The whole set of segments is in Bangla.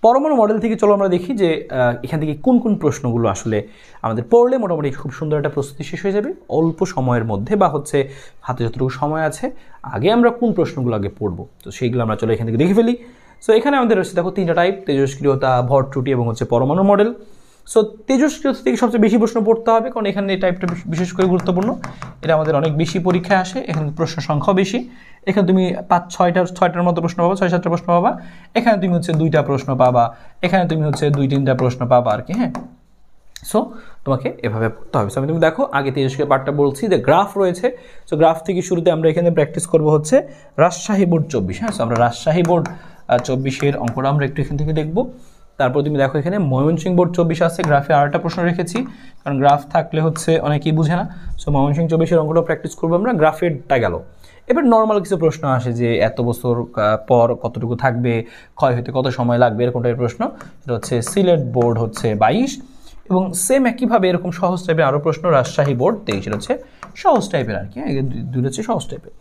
পরমাণু মডেল থেকে চলো আমরা দেখি যে এখান থেকে কোন কোন প্রশ্নগুলো আসলে আমাদের পড়লে মোটামুটি খুব সুন্দর একটা প্রস্তুতি শেষ হয়ে যাবে অল্প সময়ের মধ্যে, বা হচ্ছে হাতে যতটুকু সময় আছে আগে আমরা কোন প্রশ্নগুলো আগে পড়বো, তো সেইগুলো আমরা চলো এখান থেকে দেখে ফেলি। সো এখানে আমাদের রয়েছে দেখো 3টা টাইপ, তেজস্ক্রিয়তা, ভর ত্রুটি এবং হচ্ছে পরমাণু মডেল। সো তেজস্ক্রিয়তা থেকে সবচেয়ে বেশি প্রশ্ন পড়তে হবে, কারণ এখানে এই টাইপটা বিশেষ করে গুরুত্বপূর্ণ, এটা আমাদের অনেক বেশি পরীক্ষায় আসে, এখানে প্রশ্ন সংখ্যাও বেশি। এখানে তুমি 5-6টার মতো প্রশ্ন পাবা, 6-7টা প্রশ্ন পাবা, এখানে তুমি হচ্ছে 2টা প্রশ্ন পাবা, এখানে তুমি হচ্ছে 2-3টা প্রশ্ন পাবা আর কি। হ্যাঁ, সো তোমাকে এভাবে পড়তে হবে। সো আমি তুমি দেখো আগে তেজস্ক্রিয় পার্টটা বলছি, যে গ্রাফ রয়েছে। সো গ্রাফ থেকে শুরুতে আমরা এখানে প্র্যাকটিস করবো হচ্ছে রাজশাহী বোর্ড 24। হ্যাঁ, সো আমরা রাজশাহী বোর্ড 24-এর অঙ্কটা আমরা একটু এখান থেকে দেখবো। তারপর তুমি দেখো এখানে ময়মনসিংহ বোর্ড 24 আছে, গ্রাফে আরেকটা প্রশ্ন রেখেছি, কারণ গ্রাফ থাকলে হচ্ছে অনেকেই বুঝে না। সো ময়মনসিংহ 24-এর অঙ্কটা প্র্যাকটিস করবো আমরা, গ্রাফেরটা গেল। এবার নর্মাল কিছু প্রশ্ন আসে যে এত বছর পর কতটুকু থাকবে, ক্ষয় হতে কত সময় লাগবে, এরকম টাইপের প্রশ্ন। এটা হচ্ছে সিলেট বোর্ড হচ্ছে 22, এবং সেম একইভাবে এরকম সহজ টাইপের আরও প্রশ্ন রাজশাহী বোর্ড 23 হচ্ছে সহজ টাইপের আর কি। দুটো হচ্ছে সহজ টাইপের।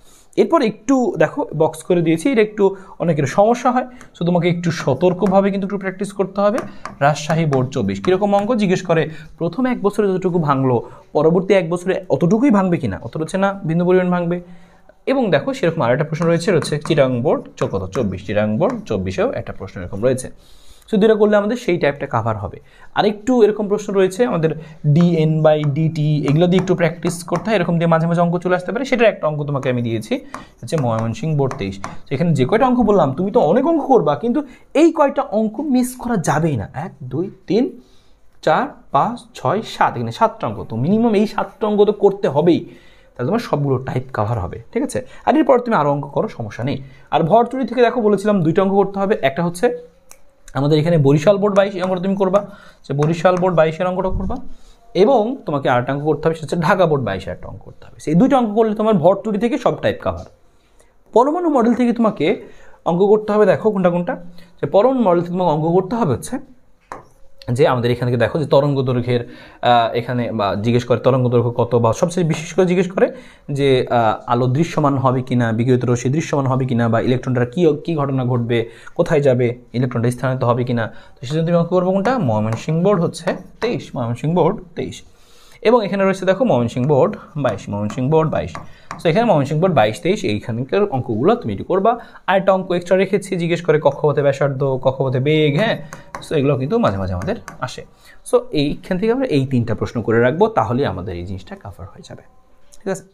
এরপর একটু দেখো বক্স করে দিয়েছি, এটা একটু অনেকের সমস্যা হয়, সো তোমাকে একটু সতর্কভাবে কিন্তু একটু প্র্যাকটিস করতে হবে। রাজশাহী বোর্ড 24 কীরকম অঙ্ক জিজ্ঞেস করে, প্রথম 1 বছরে যতটুকু ভাঙলো পরবর্তী 1 বছরে অতটুকুই ভাঙবে কিনা, অত হচ্ছে না বিন্দু পরিমাণ ভাঙবে। এবং দেখো সেরকম আরেকটা প্রশ্ন রয়েছে চিটাং বোর্ড 24, চিটাং বোর্ড 24-এও একটা প্রশ্ন এরকম রয়েছে। সো দুটো করলে আমাদের সেই টাইপটা কাভার হবে। আরেকটু এরকম প্রশ্ন রয়েছে আমাদের dn/dt, এগুলো দিয়ে একটু প্র্যাকটিস করতে হয়, এরকম দিয়ে মাঝে মাঝে অঙ্ক চলে আসতে পারে। সেটার একটা অঙ্ক তোমাকে আমি দিয়েছি, হচ্ছে ময়মনসিংহ বোর্ড 23। এখানে যে কয়টা অঙ্ক বললাম তুমি তো অনেক অঙ্ক করবা, কিন্তু এই কয়টা অঙ্ক মিস করা যাবেই না। 1 2 3 4 5 6 7, এখানে 7টা অঙ্ক, তো মিনিমাম এই 7টা অঙ্ক তো করতে হবেই, তাহলে তোমার সবগুলো টাইপ কাভার হবে। ঠিক আছে, আর এরপর তুমি আরও অঙ্ক করো, সমস্যা নেই। আর ভর ত্রুটি থেকে দেখো বলেছিলাম 2টা অঙ্ক করতে হবে। একটা হচ্ছে আমাদের এখানে বরিশাল বোর্ড 22 অঙ্কটা তুমি করবা, যে বরিশাল বোর্ড 22-এর অঙ্কটা করবা, এবং তোমাকে আরেকটা অঙ্ক করতে হবে, সেটা হচ্ছে ঢাকা বোর্ড 22-এর একটা অঙ্ক করতে হবে। সেই 2টা অঙ্ক করলে তোমার ভর ত্রুটি থেকে সব টাইপ কাভার। পরমাণু মডেল থেকে তোমাকে অঙ্ক করতে হবে, দেখো কোনটা কোনটা, যে পরমাণু মডেল থেকে তোমাকে অঙ্ক করতে হবে হচ্ছে যে আমাদের এখান থেকে দেখো যে তরঙ্গ দৈর্ঘ্যের এখানে বা জিজ্ঞেস করে তরঙ্গ দৈর্ঘ্য কত, বা সবচেয়ে বিশেষ করে জিজ্ঞেস করে যে আলো দৃশ্যমান হবে কিনা, বিকিরিত রশ্মি দৃশ্যমান হবে কিনা, বা ইলেকট্রনটা কী ঘটনা ঘটবে, কোথায় যাবে, ইলেকট্রনটা স্থানান্তরিত হবে কিনা। তো সেজন্য তুমি অঙ্ক করবো কোনটা, ময়মনসিংহ বোর্ড হচ্ছে 23, ময়মনসিংহ বোর্ড 23। এবং এখানে রয়েছে দেখো Mymensingh board 22, Mymensingh board 22। So এখানে ময়মনসিংহ বোর্ড 22-23 এইখানকার অঙ্কগুলো তুমি একটু করবা। আর একটা অঙ্ক এক্সট্রা রেখেছি, জিজ্ঞেস করে কক্ষপথে ব্যাসার্ধ, কক্ষপথে বেগ। হ্যাঁ, সো এগুলো কিন্তু মাঝে মাঝে আমাদের আসে। সো এইখান থেকে আমরা এই 3টা প্রশ্ন করে রাখবো, তাহলে আমাদের এই জিনিসটা কাভার হয়ে যাবে। ঠিক আছে।